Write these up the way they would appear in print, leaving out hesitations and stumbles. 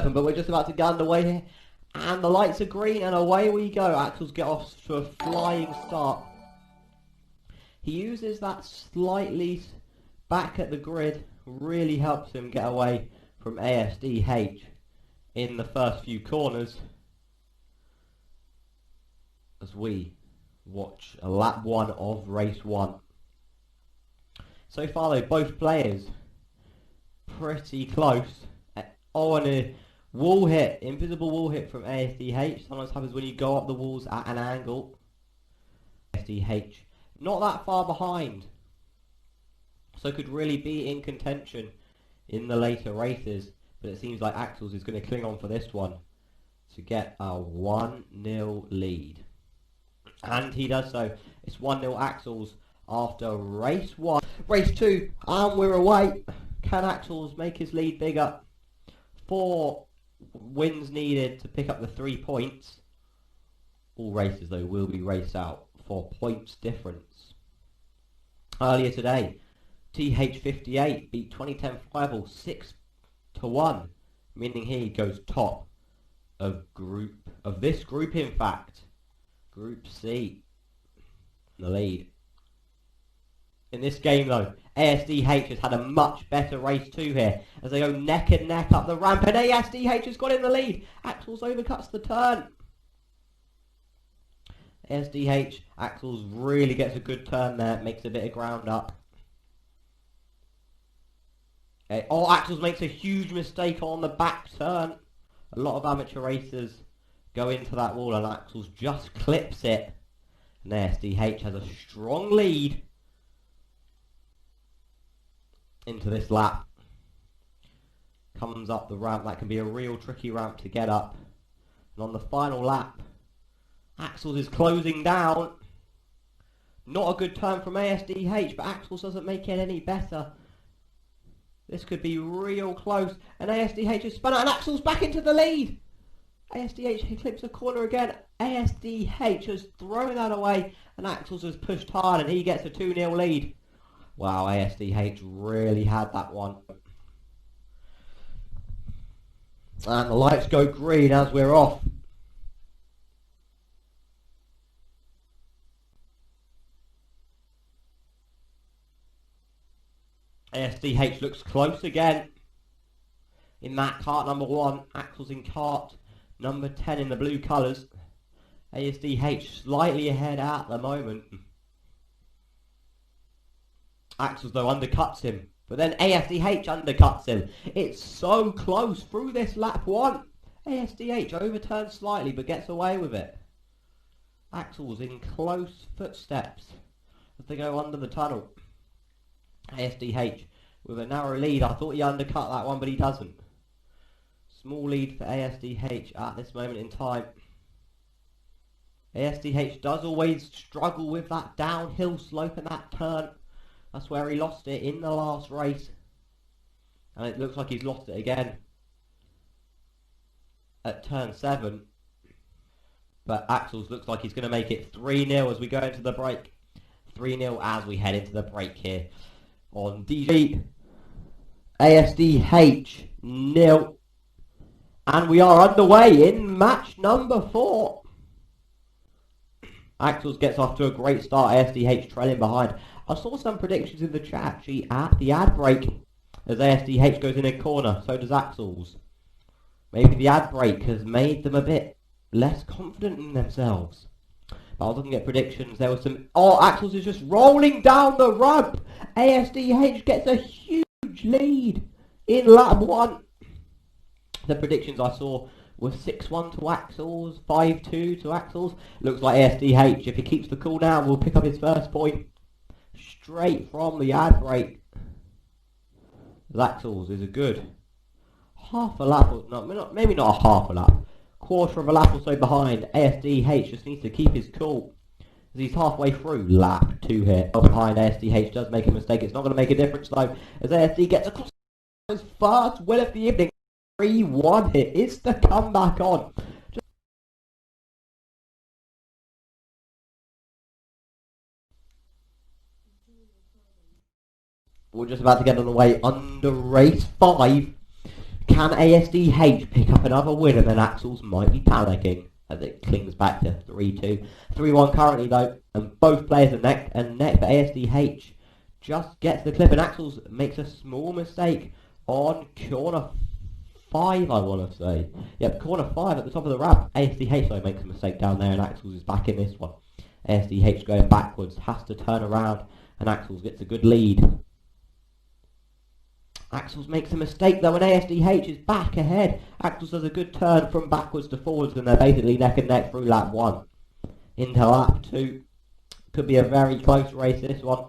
But we're just about to get underway here. And the lights are green and away we go. Axels get off to a flying start. He uses that slightly back at the grid. Really helps him get away from ASDH in the first few corners. As we watch a lap 1 of race 1. So far though, both players pretty close. Oh, and a wall hit, invisible wall hit from ASDH. Sometimes happens when you go up the walls at an angle. ASDH not that far behind, so could really be in contention in the later races. But it seems like Axels is going to cling on for this one to get a 1-0 lead. And he does so. It's 1-0 Axels after race 1. Race 2, and we're away. Can Axels make his lead bigger? 4 wins needed to pick up the 3 points. All races though will be raced out for points difference. Earlier today, TH58 beat 2010 Fievel 6-1, meaning he goes top of this group in fact. Group C, the lead. In this game though, ASDH has had a much better race 2 here as they go neck and neck up the ramp, and ASDH has got in the lead. Axels overcuts the turn. ASDH, Axels really gets a good turn there, makes a bit of ground up. Okay. Oh, Axels makes a huge mistake on the back turn. A lot of amateur racers go into that wall and Axels just clips it. And ASDH has a strong lead into this lap. Comes up the ramp. That can be a real tricky ramp to get up. And on the final lap, Axels is closing down. Not a good turn from ASDH, but Axels doesn't make it any better. This could be real close. And ASDH has spun out and Axels back into the lead. ASDH clips a corner again. ASDH has thrown that away and Axels has pushed hard and he gets a 2-0 lead. Wow, ASDH really had that one. And the lights go green as we're off. ASDH looks close again in that kart number 1. Axels in kart number 10 in the blue colours. ASDH slightly ahead at the moment. Axels though undercuts him, but then ASDH undercuts him. It's so close through this lap 1. ASDH overturns slightly but gets away with it. Axels in close footsteps as they go under the tunnel. ASDH with a narrow lead. I thought he undercut that one, but he doesn't. Small lead for ASDH at this moment in time. ASDH does always struggle with that downhill slope and that turn. That's where he lost it in the last race. And it looks like he's lost it again at turn 7. But Axels looks like he's going to make it 3-0 as we go into the break. 3-0 as we head into the break here on DG. ASDH 0. And we are underway in match number 4. Axels gets off to a great start. ASDH trailing behind. I saw some predictions in the chat actually at the ad break as ASDH goes in a corner. So does Axels. Maybe the ad break has made them a bit less confident in themselves. But I was looking at predictions. There was some... Oh, Axels is just rolling down the ramp. ASDH gets a huge lead in lap 1. The predictions I saw were 6-1 to Axels, 5-2 to Axels. Looks like ASDH, if he keeps the cool down, will pick up his first point straight from the ad break. Axels is a good half a lap, or no, maybe not a half a lap, quarter of a lap or so behind. ASDH just needs to keep his cool as he's halfway through lap 2 here. Behind ASDH does make a mistake. It's not going to make a difference though as ASD gets across his first win of the evening. 3-1 hit. It's the comeback on. We're just about to get on the way under race 5. Can ASDH pick up another win, and then Axels might be panicking as it clings back to 3-2. 3-1 currently though, and both players are neck and neck, but ASDH just gets the clip, and Axels makes a small mistake on corner 5, I want to say. Yep, corner 5 at the top of the ramp. ASDH though makes a mistake down there, and Axels is back in this one. ASDH going backwards, has to turn around, and Axels gets a good lead. Axels makes a mistake though, and ASDH is back ahead. Axels does a good turn from backwards to forwards, and they're basically neck and neck through lap 1 into lap 2. Could be a very close race, this one.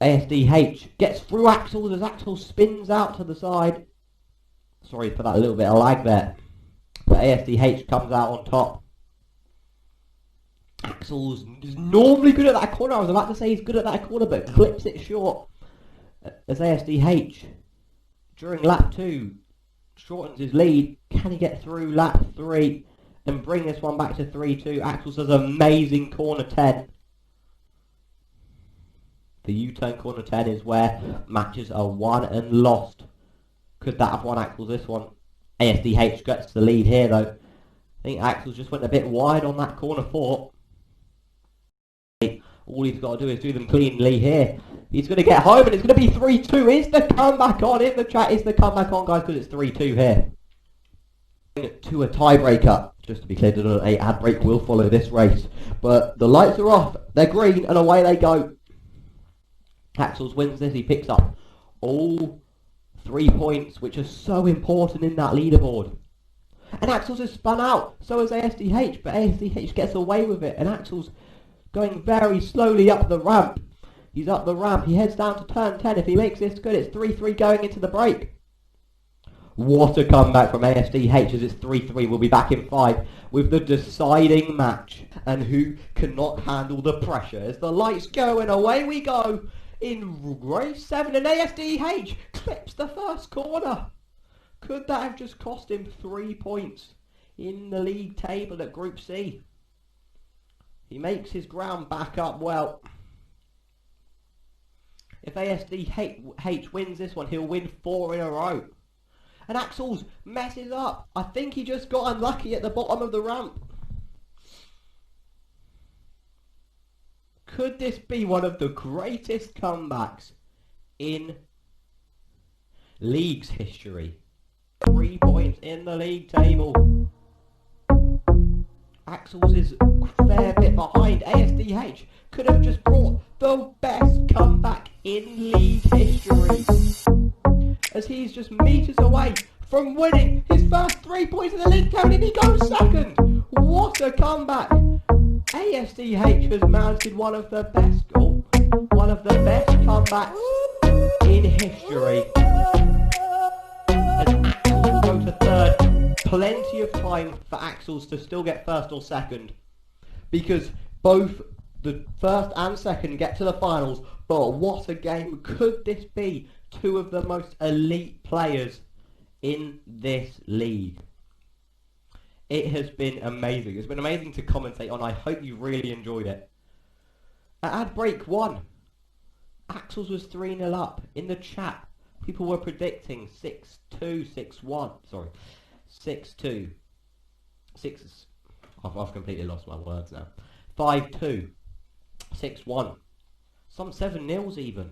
ASDH gets through Axels as Axels spins out to the side. Sorry for that little bit of lag there, but ASDH comes out on top. Axels is normally good at that corner. I was about to say he's good at that corner, but clips it short. As ASDH, during lap 2, shortens his lead. Can he get through lap 3 and bring this one back to 3-2? Axels does amazing corner 10. The U-turn corner 10 is where matches are won and lost. Could that have won Axels this one? ASDH gets the lead here though. I think Axels just went a bit wide on that corner 4. All he's got to do is do them cleanly here. He's going to get home, and it's going to be 3-2. Is the comeback on? In the chat, is the comeback on, guys? Because it's 3-2 here. To a tiebreaker. Just to be clear, an ad break will follow this race. But the lights are off. They're green, and away they go. Axels wins this. He picks up all 3 points, which are so important in that leaderboard. And Axels has spun out. So has ASDH, but ASDH gets away with it. And Axels going very slowly up the ramp. He's up the ramp. He heads down to turn 10. If he makes this good, it's 3-3 going into the break. What a comeback from ASDH as it's 3-3. We'll be back in 5 with the deciding match. And who cannot handle the pressure as the lights go and away we go in race 7. And ASDH clips the first corner. Could that have just cost him 3 points in the league table at Group C? He makes his ground back up well. If ASDH wins this one, he'll win 4 in a row. And Axels messes up. I think he just got unlucky at the bottom of the ramp. Could this be one of the greatest comebacks in league's history? 3 points in the league table. Axels is a fair bit behind. ASDH could have just brought the best comeback in league history, as he's just meters away from winning his first 3 points in the league table, and he goes second. What a comeback! ASDH has mounted one of the best comebacks in history. As Axels will go to third. Plenty of time for Axels to still get first or second, because both the first and second get to the finals. But what a game. Could this be 2 of the most elite players in this league? It has been amazing. It's been amazing to commentate on. I hope you really enjoyed it. At ad break 1, Axels was 3-0 up. In the chat, people were predicting 6-2, 6-1. Sorry, 6-2. I've completely lost my words now. 5-2. 6-1. Some 7-0s even.